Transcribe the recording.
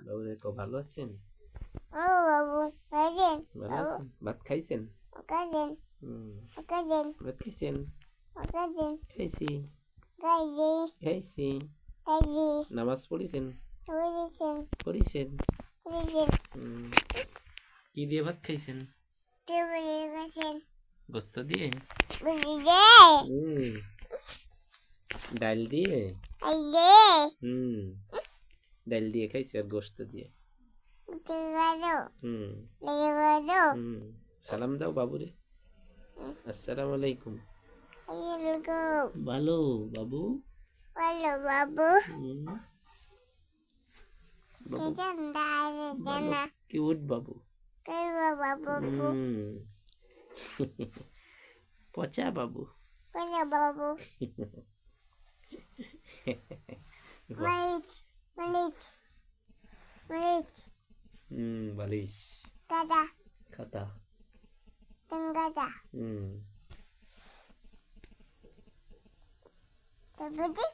বাবুরে কো ভালো আছেন? ও বাবু খাইছেন? ভালো আছেন? ভাত খাইছেন? খাইছেন? হুম। খাইছেন? ভাত খাইছেন? খাইছেন? খাইছি। খাইছি খাইছি। খাইছি নামাজ পড়িছেন? খাইছেন পড়িছেন? খাইছেন হুম। কি দিয়ে ভাত খাইছেন? টেবিলে খাইছেন গোস্ত দিয়ে? বুঝি দে হুম। ডাল দিয়ে? আইলে হুম। ডাল দিয়ে খাইছি আর গোস্ত দিয়ে। উঠে গেল হুম। লেগে গেল হুম। সালাম দাও বাবুরে। আসসালামু আলাইকুম। ভালো বাবু। বলো বাবু হুম। বাবু ঠান্ডা ভালো না কিউট বাবু। বাবু হুম। পচা বাবু। বলো বাবু মালিক মালিক মালিক হুম বালিশ দাদা খাতা। দাদা হুম। তারপরে